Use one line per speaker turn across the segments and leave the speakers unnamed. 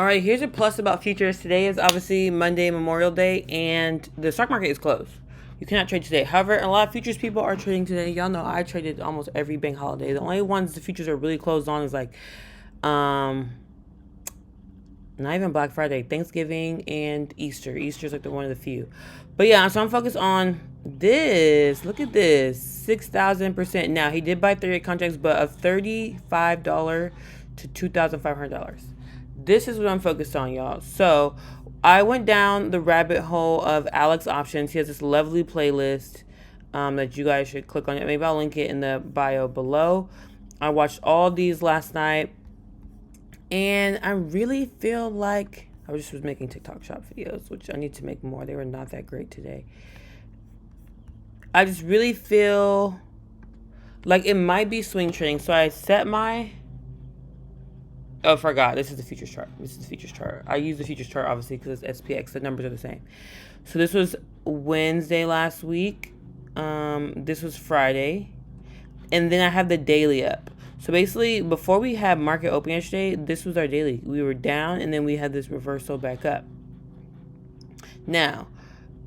All right, here's a plus about futures. Today is obviously Monday, Memorial Day, and the stock market is closed. You cannot trade today. However, a lot of futures people are trading today. Y'all know I traded almost every bank holiday. The only ones the futures are really closed on is like, not even Black Friday, Thanksgiving, and Easter. Easter's like the one of the few. But yeah, so I'm focused on this. Look at this, 6,000%. Now he did buy 38 contracts, but of $35 to $2,500. This is what I'm focused on, y'all. So I went down the rabbit hole of Alex options. He has this lovely playlist that you guys should click on it. Maybe I'll link it in the bio below. I watched all these last night. And I really feel like I just was making TikTok shop videos, which I need to make more. They were not that great today. I just really feel like it might be swing trading. So I set my... Oh, I forgot. This is the futures chart. This is the futures chart. I use the futures chart, obviously, because it's SPX. The numbers are the same. So this was Wednesday last week. This was Friday. And then I have the daily up. So basically, before we had market open yesterday, this was our daily. We were down, and then we had this reversal back up. Now,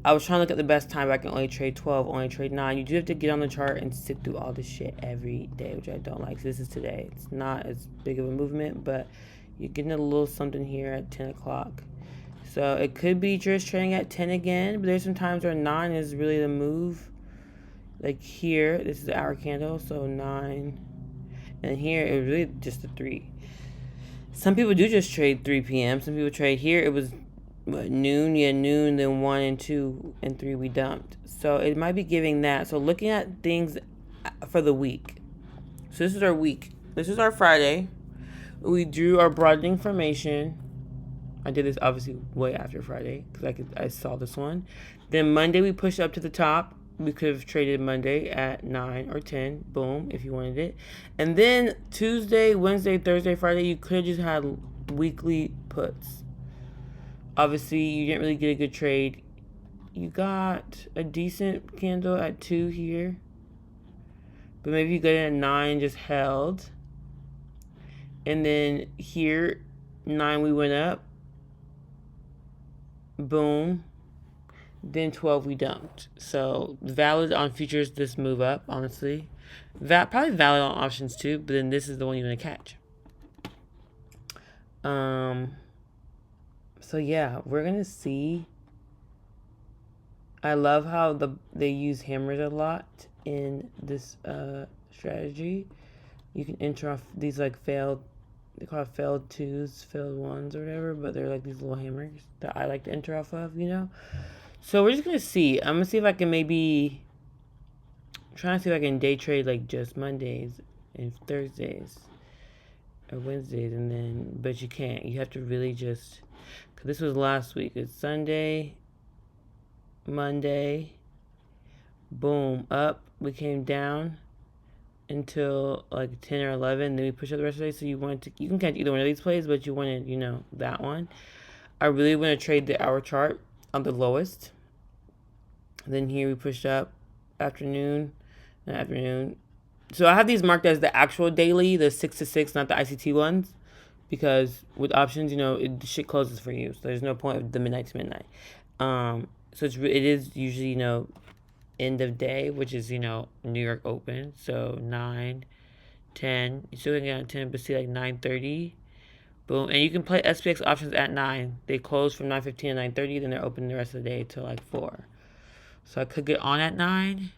I was trying to look at the best time, but I can only trade 12, only trade 9. You do have to get on the chart and sit through all this shit every day, which I don't like. So this is today. It's not as big of a movement, but you're getting a little something here at 10 o'clock. So it could be just trading at 10 again, but there's some times where 9 is really the move. Like here, this is the hour candle, so 9. And here, it was really just a 3. Some people do just trade 3 p.m. Some people trade here. It was noon, noon, then 1 and 2 and 3 we dumped. So it might be giving that. So looking at things for the week. So this is our week. This is our Friday. We drew our broadening formation. I did this obviously way after Friday because I saw this one. Then Monday we pushed up to the top. We could have traded Monday at 9 or 10. Boom, if you wanted it. And then Tuesday, Wednesday, Thursday, Friday, you could have just had weekly puts. Obviously, you didn't really get a good trade. You got a decent candle at 2 here. But maybe you got it at 9, just held. And then here, 9, we went up. Boom. Then 12 we dumped. So valid on futures, this move up, honestly. Probably valid on options too, but then this is the one you're gonna catch. So yeah, we're gonna see. I love how they use hammers a lot in this strategy. You can enter off these like failed, they call it failed 2s, failed 1s or whatever, but they're like these little hammers that I like to enter off of, you know. So we're just going to see. I'm going to see if I can maybe... I'm trying to see if I can day trade like just Mondays and Thursdays. Or Wednesdays and then... But you can't. You have to really just... Because this was last week. It's Sunday. Monday. Boom. Up. We came down until like 10 or 11. Then we pushed up the rest of the day. So you wanted to... You can catch either one of these plays, but you wanted, you know, that one. I really want to trade the hour chart on the lowest. Then here we pushed up afternoon. So I have these marked as the actual daily, the 6 to 6, not the ICT ones. Because with options, you know, the shit closes for you. So there's no point of the midnight to midnight. So it is usually, you know, end of day, which is, you know, New York open. So 9, 10. You still can get on 10, but see like 9:30. Boom. And you can play SPX options at 9. They close from 9:15 to 9:30. Then they're open the rest of the day till like 4. So I could get on at 9.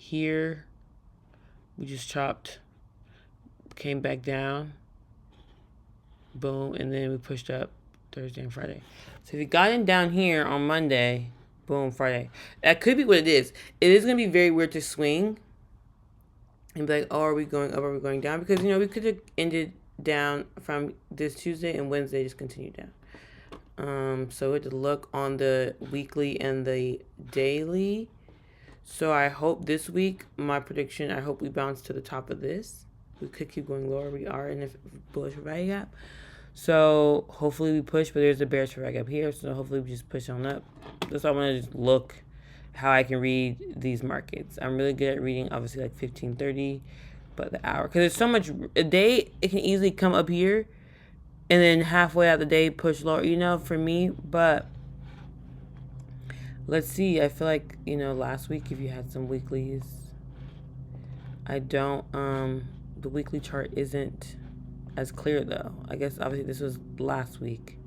Here, we just chopped, came back down. Boom. And then we pushed up Thursday and Friday. So if you got in down here on Monday, boom, Friday. That could be what it is. It is going to be very weird to swing. And be like, oh, are we going up? Are we going down? Because, you know, we could have ended down from this Tuesday and Wednesday, just continue down. So we had to look on the weekly and the daily. So I hope this week, my prediction, I hope we bounce to the top of this. We could keep going lower. We are in a bullish value gap. So hopefully we push, but there's a bearish value gap here. So hopefully we just push on up. That's why I want to just look how I can read these markets. I'm really good at reading, obviously, like 15:30, but the hour. Because there's so much, a day, it can easily come up here and then halfway out the day push lower, you know, for me. But let's see. I feel like, you know, last week if you had some weeklies, I don't the weekly chart isn't as clear though. I guess obviously this was last week.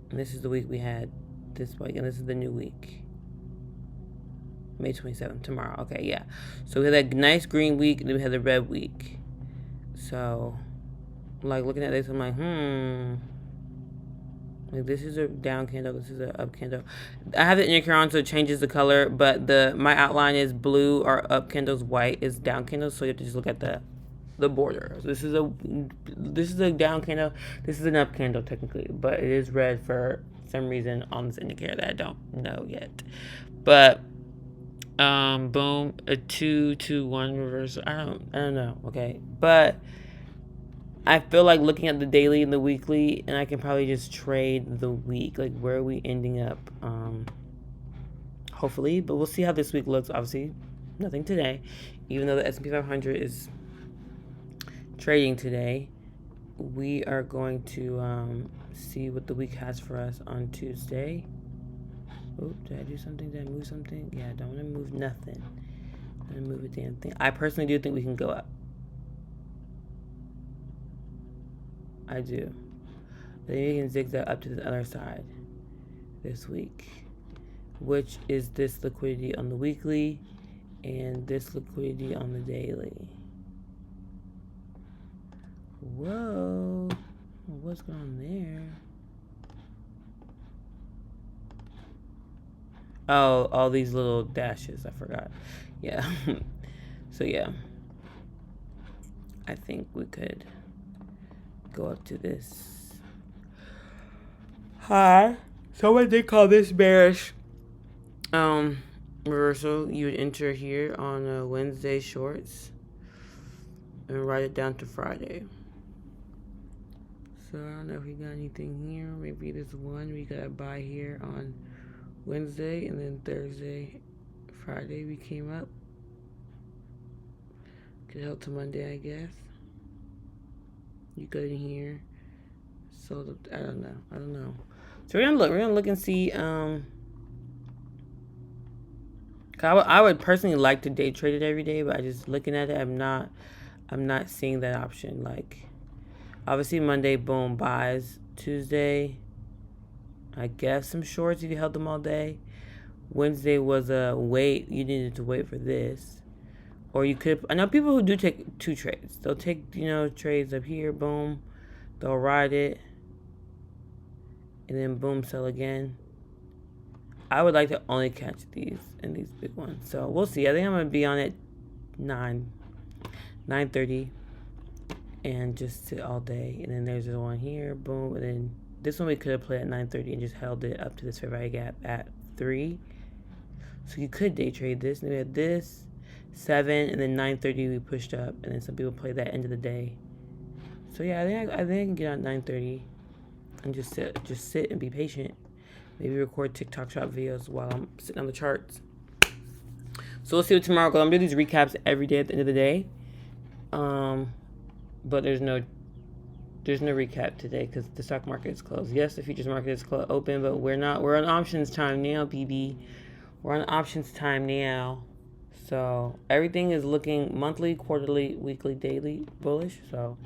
And this is the week we had this week, and this is the new week. May 27th, tomorrow. Okay, yeah. So we had that nice green week, and then we had the red week. So, like, looking at this, I'm like, Like, this is a down candle, this is an up candle. I have the indicator on, so it changes the color, but my outline is blue, our up candle's white, is down candle, so you have to just look at the border. So this is a down candle, this is an up candle technically, but it is red for some reason on this indicator that I don't know yet. But boom, a 2-2-1 reversal. I don't know, okay? But I feel like looking at the daily and the weekly, and I can probably just trade the week. Like, where are we ending up? Hopefully, but we'll see how this week looks. Obviously, nothing today, even though the S&P 500 is trading today. We are going to see what the week has for us on Tuesday. Oh, did I do something? Did I move something? Yeah, I don't want to move nothing. I'm going to move a damn thing. I personally do think we can go up. I do. Then you can zigzag up to the other side this week, which is this liquidity on the weekly and this liquidity on the daily. Whoa. What's going on there? Oh, all these little dashes. I forgot. Yeah. So, yeah. I think we could go up to this high. Someone did call this bearish reversal. You would enter here on Wednesday shorts and write it down to Friday. So I don't know if we got anything here. Maybe this one we got to buy here on Wednesday, and then Thursday, Friday we came up. Could help to Monday, I guess. You go in here. So I don't know. So we're gonna look and see. I would personally like to day trade it every day, but I just looking at it, I'm not seeing that option. Like, obviously Monday, boom, buys. Tuesday, I guess some shorts if you held them all day. Wednesday was a wait. You needed to wait for this. Or you could, I know people who do take two trades. They'll take, trades up here, boom. They'll ride it. And then boom, sell again. I would like to only catch these and these big ones. So we'll see. I think I'm going to be on it 9:30. And just sit all day. And then there's this one here, boom. And then this one we could have played at 9:30 and just held it up to this fair value gap at 3. So you could day trade this. And we had this. 7, and then 9:30 we pushed up, and then some people play that end of the day. So yeah, I think I can get on 9:30 and just sit and be patient. Maybe record TikTok shop videos while I'm sitting on the charts. So we'll see what tomorrow goes. I'm doing these recaps every day at the end of the day. But there's no recap today because the stock market is closed. Yes, the futures market is open, but we're not. We're on options time now, BB. We're on options time now. So everything is looking monthly, quarterly, weekly, daily bullish. So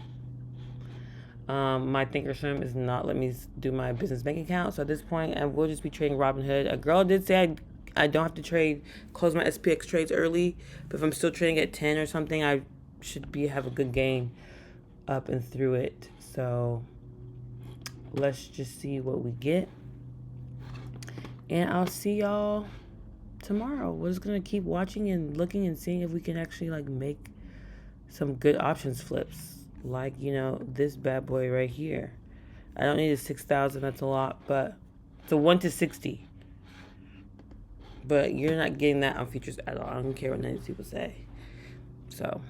my Thinkorswim is not letting me do my business bank account. So at this point, I will just be trading Robinhood. A girl did say I don't have to close my SPX trades early, but if I'm still trading at 10 or something, I should have a good gain up and through it. So let's just see what we get, and I'll see y'all tomorrow. We're just gonna keep watching and looking and seeing if we can actually make some good options flips, like this bad boy right here. I don't need a 6,000, that's a lot, but it's a 1 to 60. But you're not getting that on futures at all. I don't care what any people say. So